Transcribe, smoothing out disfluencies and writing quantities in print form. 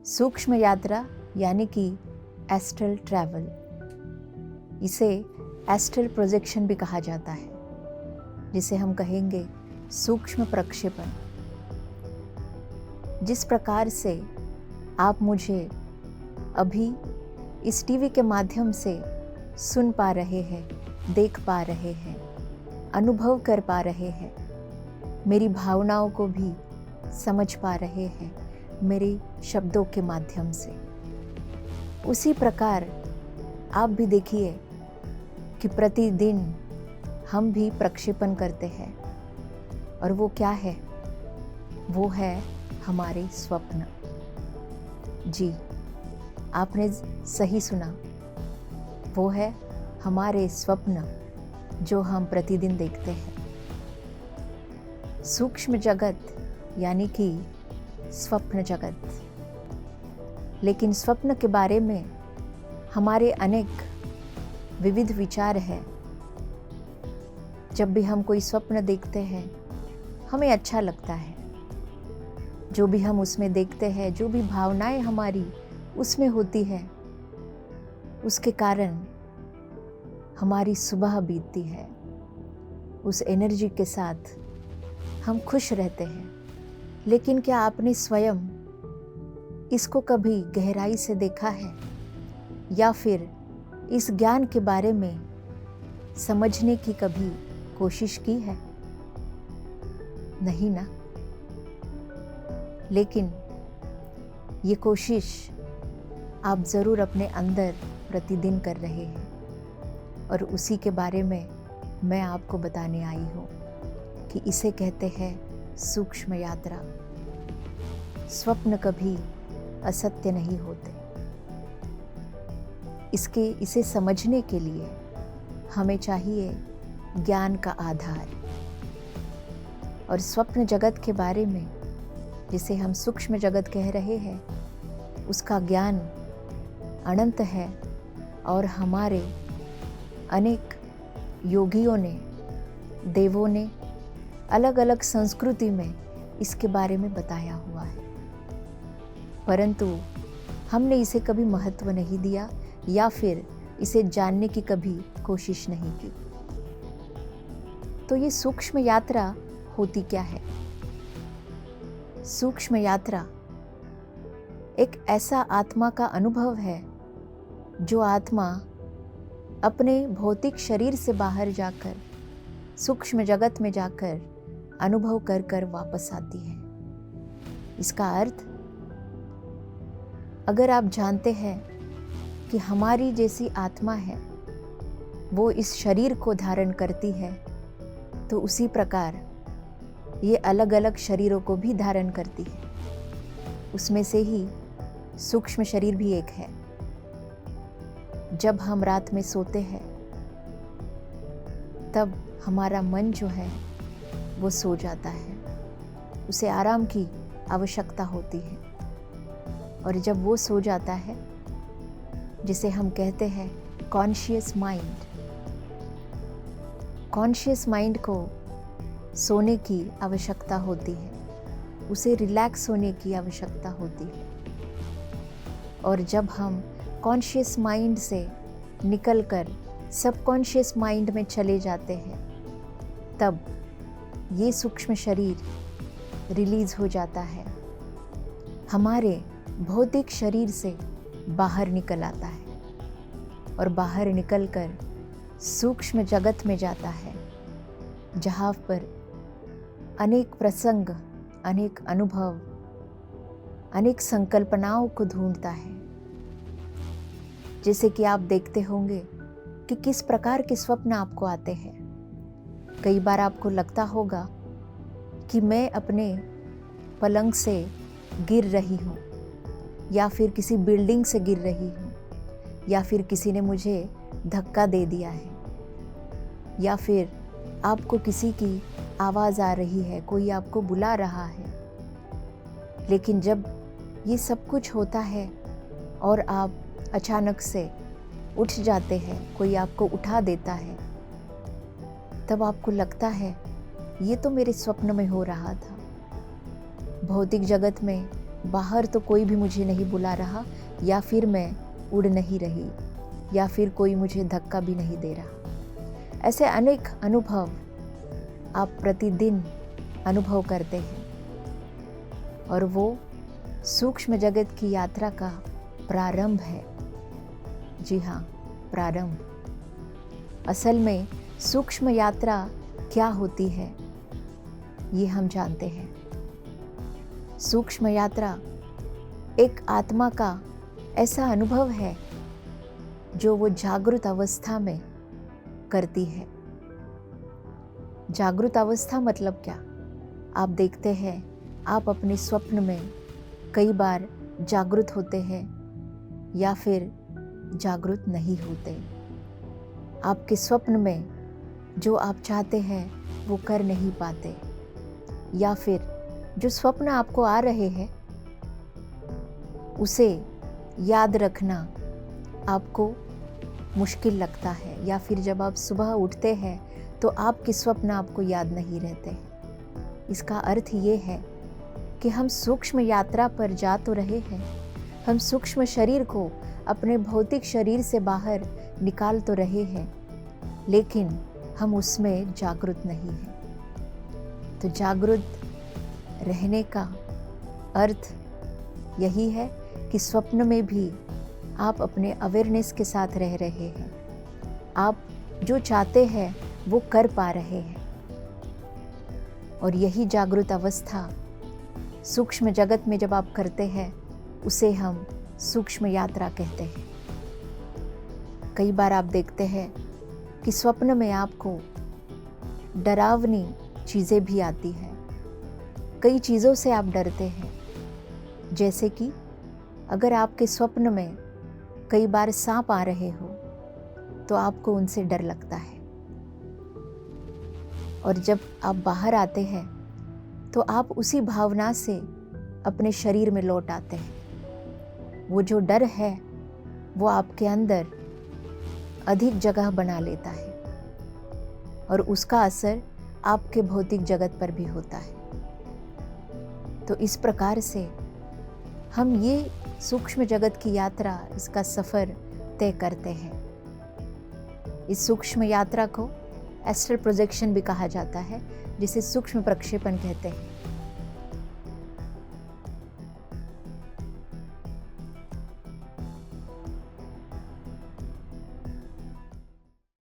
सूक्ष्म यात्रा यानी कि एस्ट्रल ट्रैवल, इसे एस्ट्रल प्रोजेक्शन भी कहा जाता है, जिसे हम कहेंगे सूक्ष्म प्रक्षेपण। जिस प्रकार से आप मुझे अभी इस टीवी के माध्यम से सुन पा रहे हैं, देख पा रहे हैं, अनुभव कर पा रहे हैं, मेरी भावनाओं को भी समझ पा रहे हैं मेरे शब्दों के माध्यम से, उसी प्रकार आप भी देखिए कि प्रतिदिन हम भी प्रक्षेपण करते हैं। और वो क्या है? वो है हमारे स्वप्न। जी, आपने सही सुना, वो है हमारे स्वप्न जो हम प्रतिदिन देखते हैं। सूक्ष्म जगत यानी कि स्वप्न जगत। लेकिन स्वप्न के बारे में हमारे अनेक विविध विचार हैं। जब भी हम कोई स्वप्न देखते हैं, हमें अच्छा लगता है। जो भी हम उसमें देखते हैं, जो भी भावनाएं हमारी उसमें होती है, उसके कारण हमारी सुबह बीतती है। उस एनर्जी के साथ हम खुश रहते हैं। लेकिन क्या आपने स्वयं इसको कभी गहराई से देखा है, या फिर इस ज्ञान के बारे में समझने की कभी कोशिश की है? नहीं ना। लेकिन ये कोशिश आप ज़रूर अपने अंदर प्रतिदिन कर रहे हैं, और उसी के बारे में मैं आपको बताने आई हूँ कि इसे कहते हैं सूक्ष्म यात्रा। स्वप्न कभी असत्य नहीं होते। इसे समझने के लिए हमें चाहिए ज्ञान का आधार। और स्वप्न जगत के बारे में, जिसे हम सूक्ष्म जगत कह रहे हैं, उसका ज्ञान अनंत है। और हमारे अनेक योगियों ने, देवों ने अलग अलग संस्कृति में इसके बारे में बताया हुआ है, परंतु हमने इसे कभी महत्व नहीं दिया या फिर इसे जानने की कभी कोशिश नहीं की। तो ये सूक्ष्म यात्रा होती क्या है? सूक्ष्म यात्रा एक ऐसा आत्मा का अनुभव है जो आत्मा अपने भौतिक शरीर से बाहर जाकर, सूक्ष्म जगत में जाकर अनुभव कर कर वापस आती है। इसका अर्थ, अगर आप जानते हैं कि हमारी जैसी आत्मा है, वो इस शरीर को धारण करती है, तो उसी प्रकार ये अलग अलग शरीरों को भी धारण करती है। उसमें से ही सूक्ष्म शरीर भी एक है। जब हम रात में सोते हैं, तब हमारा मन जो है वो सो जाता है। उसे आराम की आवश्यकता होती है। और जब वो सो जाता है, जिसे हम कहते हैं कॉन्शियस माइंड, कॉन्शियस माइंड को सोने की आवश्यकता होती है, उसे रिलैक्स होने की आवश्यकता होती है। और जब हम कॉन्शियस माइंड से निकलकर सबकॉन्शियस माइंड में चले जाते हैं, तब ये सूक्ष्म शरीर रिलीज हो जाता है, हमारे भौतिक शरीर से बाहर निकल आता है, और बाहर निकलकर सूक्ष्म जगत में जाता है, जहाँ पर अनेक प्रसंग, अनेक अनुभव, अनेक संकल्पनाओं को ढूंढता है। जैसे कि आप देखते होंगे कि किस प्रकार के स्वप्न आपको आते हैं। कई बार आपको लगता होगा कि मैं अपने पलंग से गिर रही हूँ, या फिर किसी बिल्डिंग से गिर रही हूँ, या फिर किसी ने मुझे धक्का दे दिया है, या फिर आपको किसी की आवाज़ आ रही है, कोई आपको बुला रहा है। लेकिन जब ये सब कुछ होता है और आप अचानक से उठ जाते हैं, कोई आपको उठा देता है, तब आपको लगता है ये तो मेरे स्वप्न में हो रहा था। भौतिक जगत में बाहर तो कोई भी मुझे नहीं बुला रहा, या फिर मैं उड़ नहीं रही, या फिर कोई मुझे धक्का भी नहीं दे रहा। ऐसे अनेक अनुभव आप प्रतिदिन अनुभव करते हैं, और वो सूक्ष्म जगत की यात्रा का प्रारंभ है। जी हाँ, प्रारंभ। असल में सूक्ष्म यात्रा क्या होती है ये हम जानते हैं। सूक्ष्म यात्रा एक आत्मा का ऐसा अनुभव है जो वो जागृत अवस्था में करती है। जागृत अवस्था मतलब क्या? आप देखते हैं, आप अपने स्वप्न में कई बार जागृत होते हैं या फिर जागृत नहीं होते। आपके स्वप्न में जो आप चाहते हैं वो कर नहीं पाते, या फिर जो स्वप्न आपको आ रहे हैं उसे याद रखना आपको मुश्किल लगता है, या फिर जब आप सुबह उठते हैं तो आपके स्वप्न आपको याद नहीं रहते। इसका अर्थ ये है कि हम सूक्ष्म यात्रा पर जा तो रहे हैं, हम सूक्ष्म शरीर को अपने भौतिक शरीर से बाहर निकाल तो रहे हैं, लेकिन हम उसमें जागृत नहीं हैं। तो जागृत रहने का अर्थ यही है कि स्वप्न में भी आप अपने अवेयरनेस के साथ रह रहे हैं, आप जो चाहते हैं वो कर पा रहे हैं। और यही जागृत अवस्था सूक्ष्म जगत में जब आप करते हैं उसे हम सूक्ष्म यात्रा कहते हैं। कई बार आप देखते हैं कि स्वप्न में आपको डरावनी चीज़ें भी आती हैं। कई चीज़ों से आप डरते हैं, जैसे कि अगर आपके स्वप्न में कई बार सांप आ रहे हो तो आपको उनसे डर लगता है, और जब आप बाहर आते हैं तो आप उसी भावना से अपने शरीर में लौट आते हैं। वो जो डर है वो आपके अंदर अधिक जगह बना लेता है, और उसका असर आपके भौतिक जगत पर भी होता है। तो इस प्रकार से हम ये सूक्ष्म जगत की यात्रा, इसका सफ़र तय करते हैं। इस सूक्ष्म यात्रा को एस्ट्रल प्रोजेक्शन भी कहा जाता है, जिसे सूक्ष्म प्रक्षेपण कहते हैं।